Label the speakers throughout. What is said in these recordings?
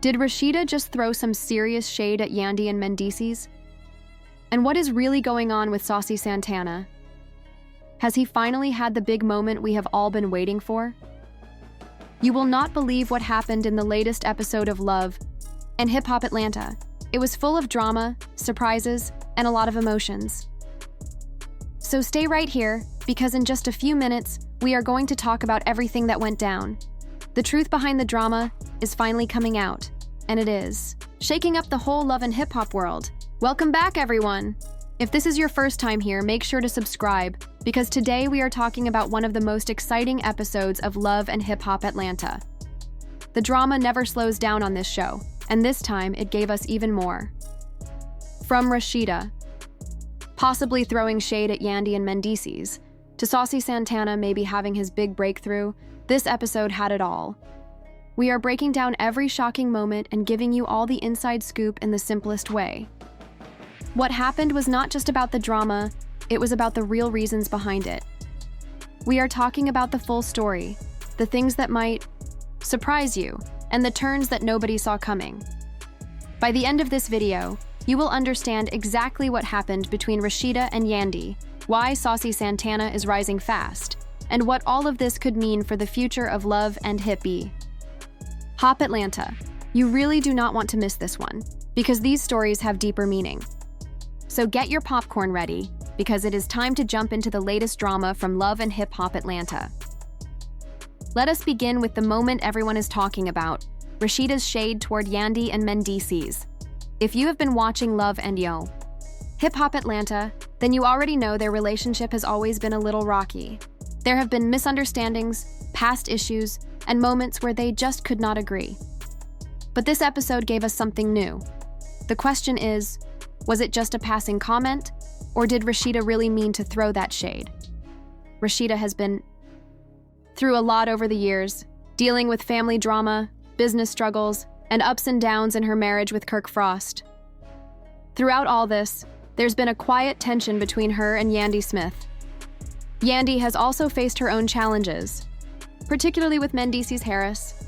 Speaker 1: Did Rasheeda just throw some serious shade at Yandy and Mendeecees? And what is really going on with Saucy Santana? Has he finally had the big moment we have all been waiting for? You will not believe what happened in the latest episode of Love and Hip Hop Atlanta. It was full of drama, surprises, and a lot of emotions. So stay right here, because in just a few minutes, we are going to talk about everything that went down. The truth behind the drama is finally coming out, and it is shaking up the whole love and hip-hop world. Welcome back, everyone! If this is your first time here, make sure to subscribe, because today we are talking about one of the most exciting episodes of Love and Hip Hop Atlanta. The drama never slows down on this show, and this time it gave us even more. From Rasheeda, possibly throwing shade at Yandy and Mendeecees, to Saucy Santana maybe having his big breakthrough, this episode had it all. We are breaking down every shocking moment and giving you all the inside scoop in the simplest way. What happened was not just about the drama, it was about the real reasons behind it. We are talking about the full story, the things that might surprise you, and the turns that nobody saw coming. By the end of this video, you will understand exactly what happened between Rasheeda and Yandy, why Saucy Santana is rising fast, and what all of this could mean for the future of Love and Hip Hop Atlanta. You really do not want to miss this one, because these stories have deeper meaning. So get your popcorn ready, because it is time to jump into the latest drama from Love and Hip Hop Atlanta. Let us begin with the moment everyone is talking about, Rasheeda's shade toward Yandy and Mendeecees. If you have been watching Love and Hip Hop Atlanta, then you already know their relationship has always been a little rocky. There have been misunderstandings, past issues, and moments where they just could not agree. But this episode gave us something new. The question is, was it just a passing comment, or did Rasheeda really mean to throw that shade? Rasheeda has been through a lot over the years, dealing with family drama, business struggles, and ups and downs in her marriage with Kirk Frost. Throughout all this, there's been a quiet tension between her and Yandy Smith. Yandy has also faced her own challenges, particularly with Mendeecees Harris.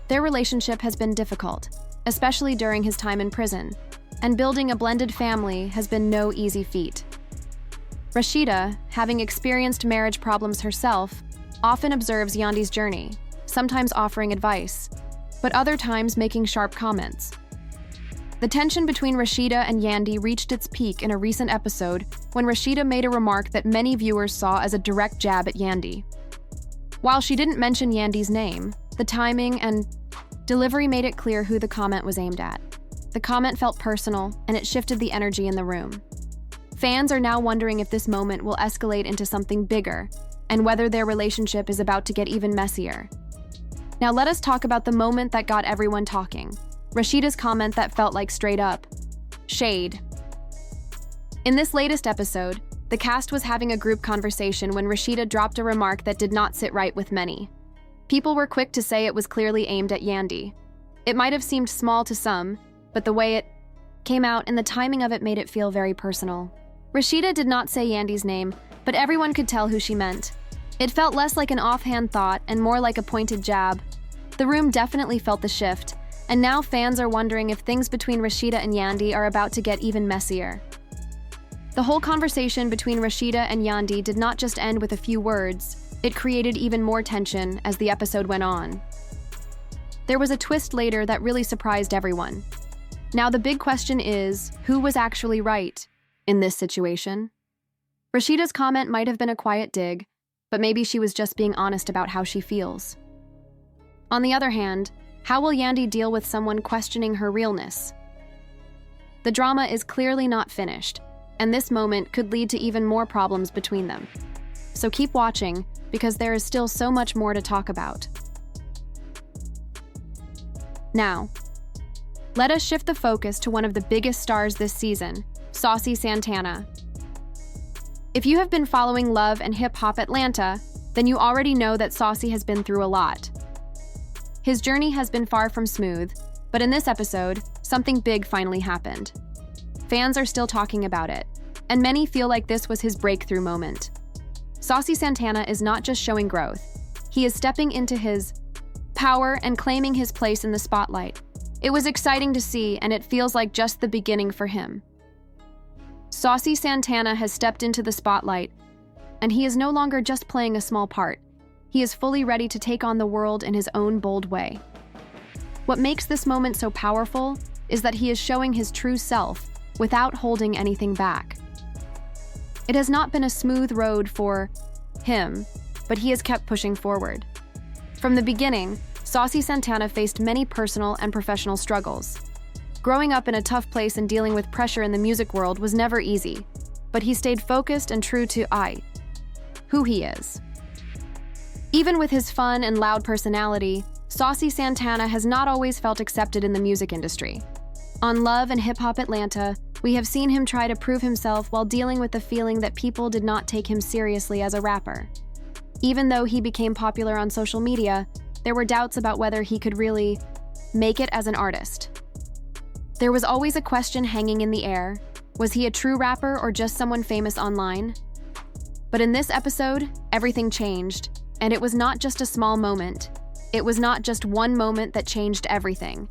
Speaker 1: Their relationship has been difficult, especially during his time in prison, and building a blended family has been no easy feat. Rasheeda, having experienced marriage problems herself, often observes Yandy's journey, sometimes offering advice, but other times making sharp comments. The tension between Rasheeda and Yandy reached its peak in a recent episode when Rasheeda made a remark that many viewers saw as a direct jab at Yandy. While she didn't mention Yandy's name, the timing and delivery made it clear who the comment was aimed at. The comment felt personal, and it shifted the energy in the room. Fans are now wondering if this moment will escalate into something bigger, and whether their relationship is about to get even messier. Now let us talk about the moment that got everyone talking. Rasheeda's comment that felt like straight up shade. In this latest episode, the cast was having a group conversation when Rasheeda dropped a remark that did not sit right with many. People were quick to say it was clearly aimed at Yandy. It might have seemed small to some, but the way it came out and the timing of it made it feel very personal. Rasheeda did not say Yandy's name, but everyone could tell who she meant. It felt less like an offhand thought and more like a pointed jab. The room definitely felt the shift, and now fans are wondering if things between Rasheeda and Yandy are about to get even messier. The whole conversation between Rasheeda and Yandy did not just end with a few words, it created even more tension as the episode went on. There was a twist later that really surprised everyone. Now the big question is, who was actually right in this situation? Rasheeda's comment might have been a quiet dig, but maybe she was just being honest about how she feels. On the other hand, how will Yandy deal with someone questioning her realness? The drama is clearly not finished, and this moment could lead to even more problems between them. So keep watching, because there is still so much more to talk about. Now, let us shift the focus to one of the biggest stars this season, Saucy Santana. If you have been following Love and Hip Hop Atlanta, then you already know that Saucy has been through a lot. His journey has been far from smooth, but in this episode, something big finally happened. Fans are still talking about it, and many feel like this was his breakthrough moment. Saucy Santana is not just showing growth, he is stepping into his power and claiming his place in the spotlight. It was exciting to see, and it feels like just the beginning for him. Saucy Santana has stepped into the spotlight, and he is no longer just playing a small part. He is fully ready to take on the world in his own bold way. What makes this moment so powerful is that he is showing his true self without holding anything back. It has not been a smooth road for him, but he has kept pushing forward. From the beginning, Saucy Santana faced many personal and professional struggles. Growing up in a tough place and dealing with pressure in the music world was never easy, but he stayed focused and true to who he is. Even with his fun and loud personality, Saucy Santana has not always felt accepted in the music industry. On Love and Hip Hop Atlanta, we have seen him try to prove himself while dealing with the feeling that people did not take him seriously as a rapper. Even though he became popular on social media, there were doubts about whether he could really make it as an artist. There was always a question hanging in the air. Was he a true rapper or just someone famous online? But in this episode, everything changed, and it was not just a small moment. It was not just one moment that changed everything.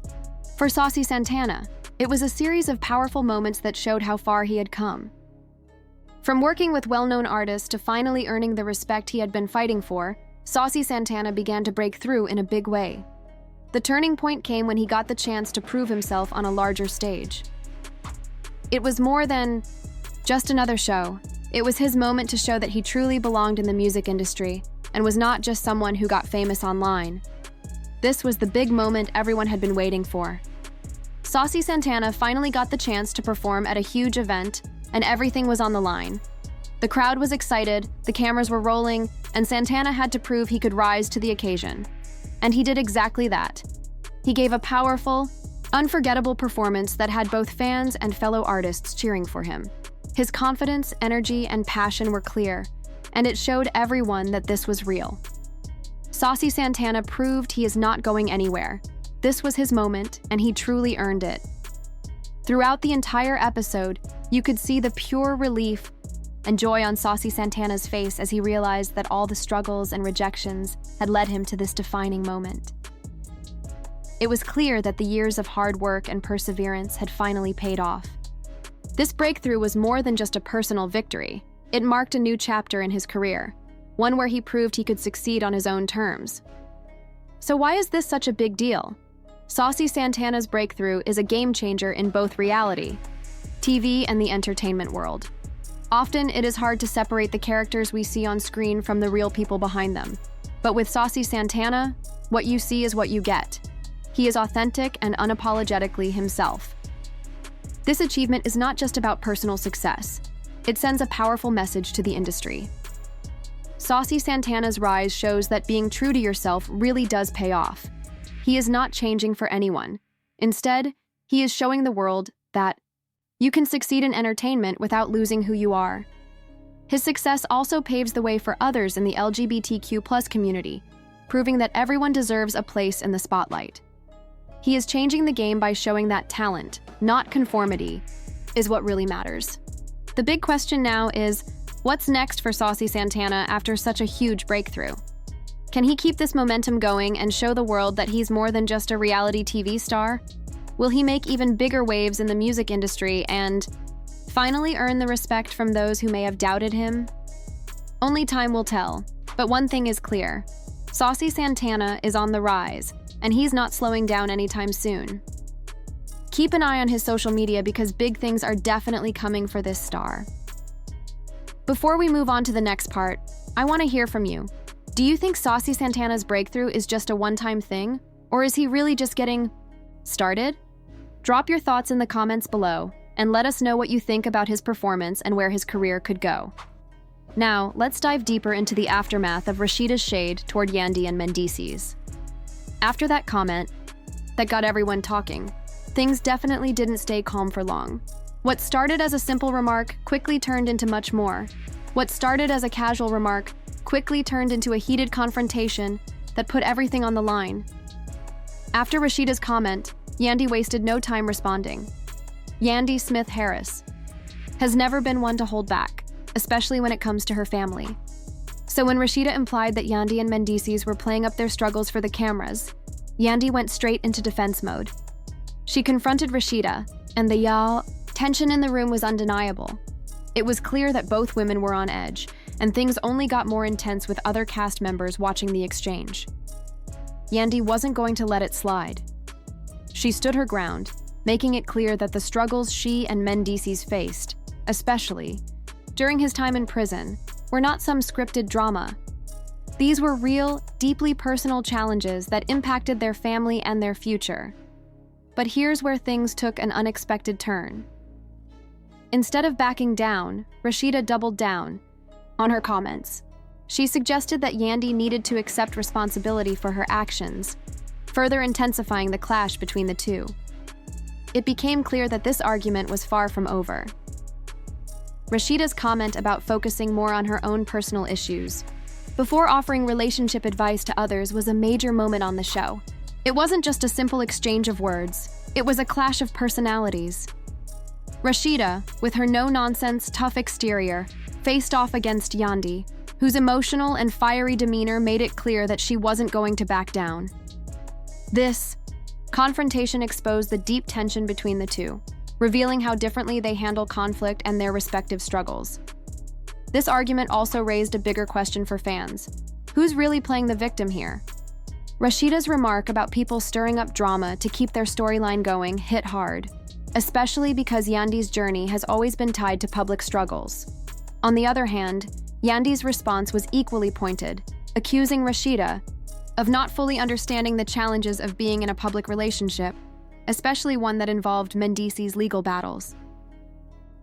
Speaker 1: For Saucy Santana, it was a series of powerful moments that showed how far he had come. From working with well-known artists to finally earning the respect he had been fighting for, Saucy Santana began to break through in a big way. The turning point came when he got the chance to prove himself on a larger stage. It was more than just another show. It was his moment to show that he truly belonged in the music industry and was not just someone who got famous online. This was the big moment everyone had been waiting for. Saucy Santana finally got the chance to perform at a huge event, and everything was on the line. The crowd was excited, the cameras were rolling, and Santana had to prove he could rise to the occasion. And he did exactly that. He gave a powerful, unforgettable performance that had both fans and fellow artists cheering for him. His confidence, energy, and passion were clear, and it showed everyone that this was real. Saucy Santana proved he is not going anywhere. This was his moment, and he truly earned it. Throughout the entire episode, you could see the pure relief and joy on Saucy Santana's face as he realized that all the struggles and rejections had led him to this defining moment. It was clear that the years of hard work and perseverance had finally paid off. This breakthrough was more than just a personal victory. It marked a new chapter in his career, one where he proved he could succeed on his own terms. So why is this such a big deal? Saucy Santana's breakthrough is a game changer in both reality, TV, and the entertainment world. Often, it is hard to separate the characters we see on screen from the real people behind them. But with Saucy Santana, what you see is what you get. He is authentic and unapologetically himself. This achievement is not just about personal success. It sends a powerful message to the industry. Saucy Santana's rise shows that being true to yourself really does pay off. He is not changing for anyone. Instead, he is showing the world that you can succeed in entertainment without losing who you are. His success also paves the way for others in the LGBTQ+ community, proving that everyone deserves a place in the spotlight. He is changing the game by showing that talent, not conformity, is what really matters. The big question now is, what's next for Saucy Santana after such a huge breakthrough? Can he keep this momentum going and show the world that he's more than just a reality TV star? Will he make even bigger waves in the music industry and finally earn the respect from those who may have doubted him? Only time will tell, but one thing is clear. Saucy Santana is on the rise, and he's not slowing down anytime soon. Keep an eye on his social media because big things are definitely coming for this star. Before we move on to the next part, I want to hear from you. Do you think Saucy Santana's breakthrough is just a one-time thing, or is he really just getting started? Drop your thoughts in the comments below, and let us know what you think about his performance and where his career could go. Now, let's dive deeper into the aftermath of Rasheeda's shade toward Yandy and Mendeecees. After that comment that got everyone talking, things definitely didn't stay calm for long. What started as a simple remark quickly turned into much more. What started as a casual remark quickly turned into a heated confrontation that put everything on the line. After Rasheeda's comment, Yandy wasted no time responding. Yandy Smith Harris has never been one to hold back, especially when it comes to her family. So when Rasheeda implied that Yandy and Mendeecees were playing up their struggles for the cameras, Yandy went straight into defense mode. She confronted Rasheeda, and the tension in the room was undeniable. It was clear that both women were on edge, and things only got more intense with other cast members watching the exchange. Yandy wasn't going to let it slide. She stood her ground, making it clear that the struggles she and Mendeecees faced, especially during his time in prison, were not some scripted drama. These were real, deeply personal challenges that impacted their family and their future. But here's where things took an unexpected turn. Instead of backing down, Rasheeda doubled down on her comments. She suggested that Yandy needed to accept responsibility for her actions, further intensifying the clash between the two. It became clear that this argument was far from over. Rasheeda's comment about focusing more on her own personal issues before offering relationship advice to others was a major moment on the show. It wasn't just a simple exchange of words, it was a clash of personalities. Rasheeda, with her no-nonsense, tough exterior, faced off against Yandy, whose emotional and fiery demeanor made it clear that she wasn't going to back down. This confrontation exposed the deep tension between the two, revealing how differently they handle conflict and their respective struggles. This argument also raised a bigger question for fans. Who's really playing the victim here? Rasheeda's remark about people stirring up drama to keep their storyline going hit hard, especially because Yandy's journey has always been tied to public struggles. On the other hand, Yandy's response was equally pointed, accusing Rasheeda of not fully understanding the challenges of being in a public relationship, especially one that involved Mendeecees' legal battles.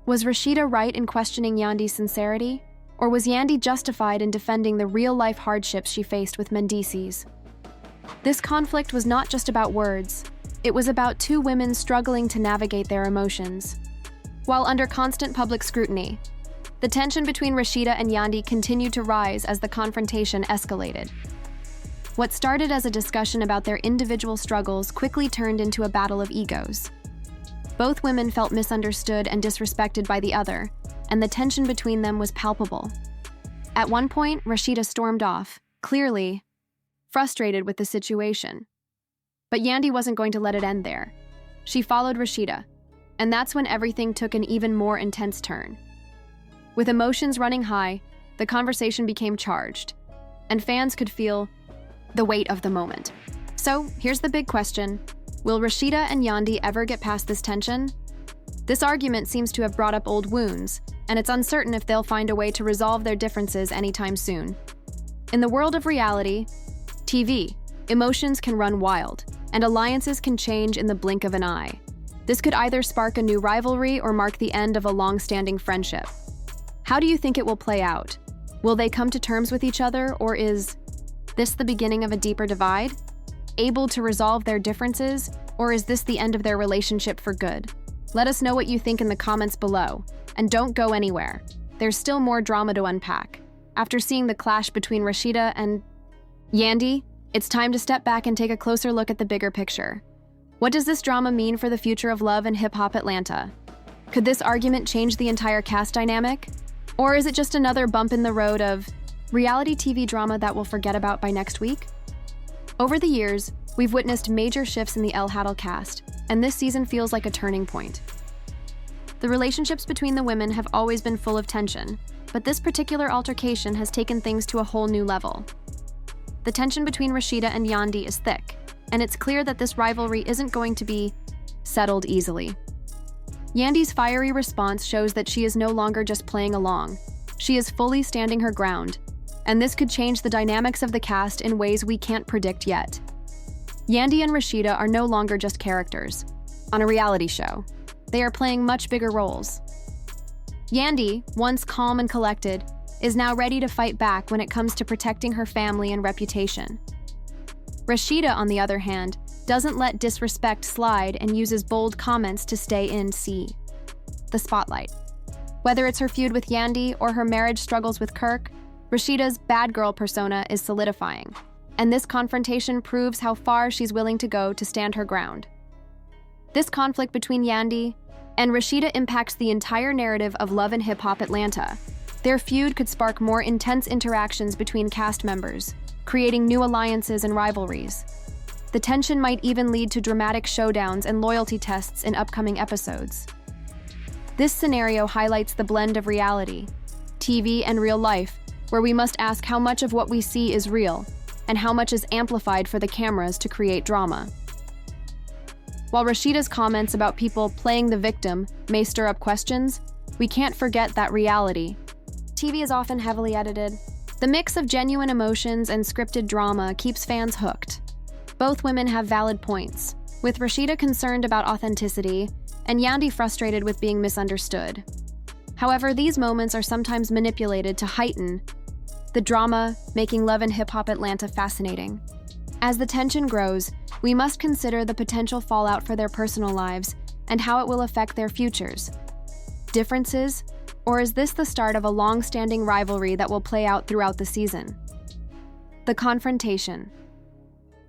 Speaker 1: Was Rasheeda right in questioning Yandy's sincerity, or was Yandy justified in defending the real-life hardships she faced with Mendeecees? This conflict was not just about words. It was about two women struggling to navigate their emotions. While under constant public scrutiny, the tension between Rasheeda and Yandy continued to rise as the confrontation escalated. What started as a discussion about their individual struggles quickly turned into a battle of egos. Both women felt misunderstood and disrespected by the other, and the tension between them was palpable. At one point, Rasheeda stormed off, clearly frustrated with the situation. But Yandy wasn't going to let it end there. She followed Rasheeda, and that's when everything took an even more intense turn. With emotions running high, the conversation became charged, and fans could feel the weight of the moment. So, here's the big question. Will Rasheeda and Yandy ever get past this tension? This argument seems to have brought up old wounds, and it's uncertain if they'll find a way to resolve their differences anytime soon. In the world of reality TV, emotions can run wild, and alliances can change in the blink of an eye. This could either spark a new rivalry or mark the end of a long-standing friendship. How do you think it will play out? Will they come to terms with each other, or is this the beginning of a deeper divide? Able to resolve their differences, or is this the end of their relationship for good? Let us know what you think in the comments below, and don't go anywhere. There's still more drama to unpack. After seeing the clash between Rasheeda and Yandy, it's time to step back and take a closer look at the bigger picture. What does this drama mean for the future of love and hip-hop Atlanta? Could this argument change the entire cast dynamic? Or is it just another bump in the road of reality TV drama that we'll forget about by next week? Over the years, we've witnessed major shifts in the El Haddle cast, and this season feels like a turning point. The relationships between the women have always been full of tension, but this particular altercation has taken things to a whole new level. The tension between Rasheeda and Yandy is thick, and it's clear that this rivalry isn't going to be settled easily. Yandy's fiery response shows that she is no longer just playing along. She is fully standing her ground, and this could change the dynamics of the cast in ways we can't predict yet. Yandy and Rasheeda are no longer just characters on a reality show. They are playing much bigger roles. Yandy, once calm and collected, is now ready to fight back when it comes to protecting her family and reputation. Rasheeda, on the other hand, doesn't let disrespect slide and uses bold comments to stay in the spotlight. Whether it's her feud with Yandy or her marriage struggles with Kirk, Rasheeda's bad girl persona is solidifying, and this confrontation proves how far she's willing to go to stand her ground. This conflict between Yandy and Rasheeda impacts the entire narrative of Love and Hip Hop Atlanta. Their feud could spark more intense interactions between cast members, creating new alliances and rivalries. The tension might even lead to dramatic showdowns and loyalty tests in upcoming episodes. This scenario highlights the blend of reality, TV, and real life, where we must ask how much of what we see is real and how much is amplified for the cameras to create drama. While Rasheeda's comments about people playing the victim may stir up questions, we can't forget that reality. TV is often heavily edited. The mix of genuine emotions and scripted drama keeps fans hooked. Both women have valid points, with Rasheeda concerned about authenticity and Yandy frustrated with being misunderstood. However, these moments are sometimes manipulated to heighten the drama, making Love and Hip Hop Atlanta fascinating. As the tension grows, we must consider the potential fallout for their personal lives and how it will affect their futures. Differences? Or is this the start of a long-standing rivalry that will play out throughout the season? The confrontation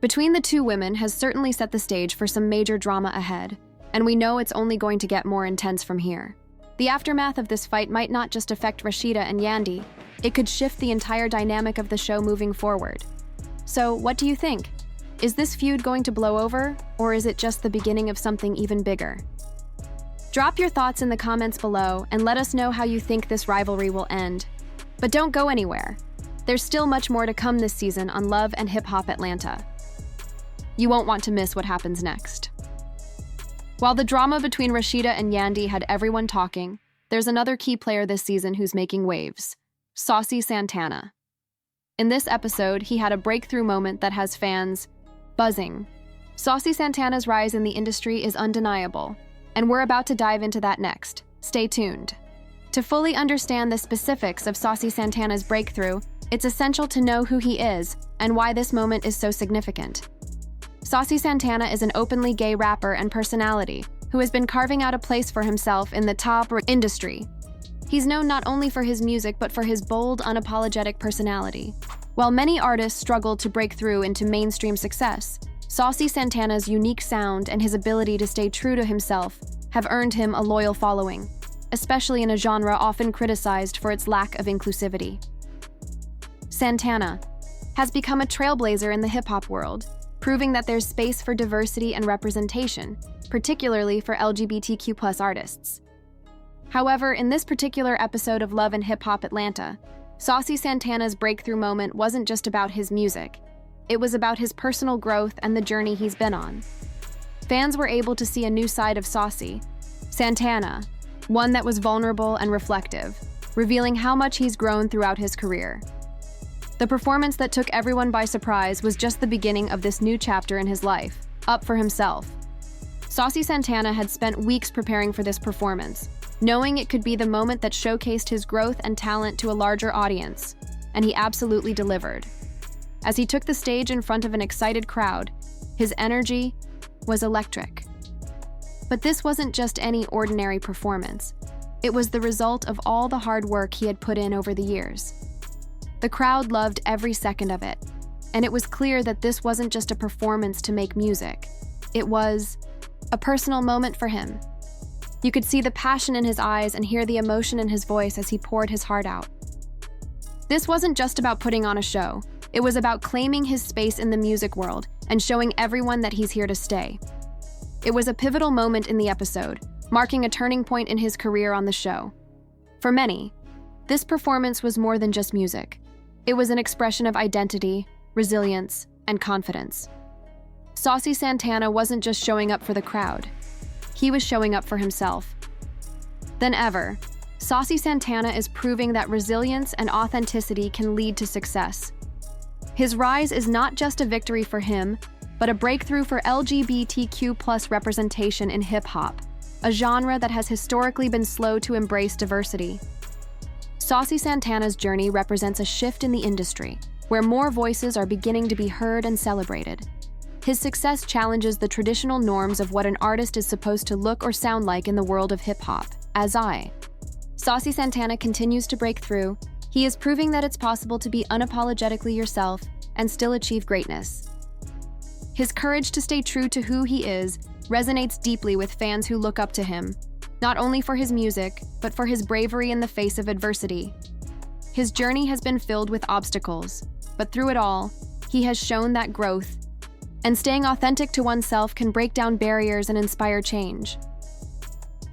Speaker 1: between the two women has certainly set the stage for some major drama ahead, and we know it's only going to get more intense from here. The aftermath of this fight might not just affect Rasheeda and Yandy, it could shift the entire dynamic of the show moving forward. So, what do you think? Is this feud going to blow over, or is it just the beginning of something even bigger? Drop your thoughts in the comments below and let us know how you think this rivalry will end. But don't go anywhere. There's still much more to come this season on Love and Hip Hop Atlanta. You won't want to miss what happens next. While the drama between Rasheeda and Yandy had everyone talking, there's another key player this season who's making waves: Saucy Santana. In this episode, he had a breakthrough moment that has fans buzzing. Saucy Santana's rise in the industry is undeniable, and we're about to dive into that next. Stay tuned. To fully understand the specifics of Saucy Santana's breakthrough, it's essential to know who he is and why this moment is so significant. Saucy Santana is an openly gay rapper and personality who has been carving out a place for himself in the top industry. He's known not only for his music but for his bold, unapologetic personality. While many artists struggle to break through into mainstream success, Saucy Santana's unique sound and his ability to stay true to himself have earned him a loyal following, especially in a genre often criticized for its lack of inclusivity. Santana has become a trailblazer in the hip-hop world, proving that there's space for diversity and representation, particularly for LGBTQ+ artists. However, in this particular episode of Love and Hip Hop Atlanta, Saucy Santana's breakthrough moment wasn't just about his music. It was about his personal growth and the journey he's been on. Fans were able to see a new side of Saucy Santana, one that was vulnerable and reflective, revealing how much he's grown throughout his career. The performance that took everyone by surprise was just the beginning of this new chapter in his life, up for himself. Saucy Santana had spent weeks preparing for this performance, knowing it could be the moment that showcased his growth and talent to a larger audience, and he absolutely delivered. As he took the stage in front of an excited crowd, his energy was electric. But this wasn't just any ordinary performance. It was the result of all the hard work he had put in over the years. The crowd loved every second of it, and it was clear that this wasn't just a performance to make music. It was a personal moment for him. You could see the passion in his eyes and hear the emotion in his voice as he poured his heart out. This wasn't just about putting on a show. It was about claiming his space in the music world and showing everyone that he's here to stay. It was a pivotal moment in the episode, marking a turning point in his career on the show. For many, this performance was more than just music. It was an expression of identity, resilience, and confidence. Saucy Santana wasn't just showing up for the crowd. He was showing up for himself. Than ever, Saucy Santana is proving that resilience and authenticity can lead to success. His rise is not just a victory for him, but a breakthrough for LGBTQ+ representation in hip-hop, a genre that has historically been slow to embrace diversity. Saucy Santana's journey represents a shift in the industry, where more voices are beginning to be heard and celebrated. His success challenges the traditional norms of what an artist is supposed to look or sound like in the world of hip-hop. Saucy Santana continues to break through. He is proving that it's possible to be unapologetically yourself and still achieve greatness. His courage to stay true to who he is resonates deeply with fans who look up to him, not only for his music, but for his bravery in the face of adversity. His journey has been filled with obstacles, but through it all, he has shown that growth And staying authentic to oneself can break down barriers and inspire change.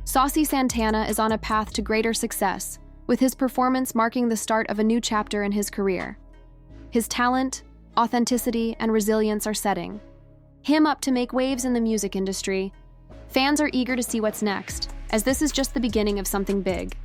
Speaker 1: Saucy Santana is on a path to greater success, with his performance marking the start of a new chapter in his career. His talent, authenticity, and resilience are setting him up to make waves in the music industry. Fans are eager to see what's next, as this is just the beginning of something big.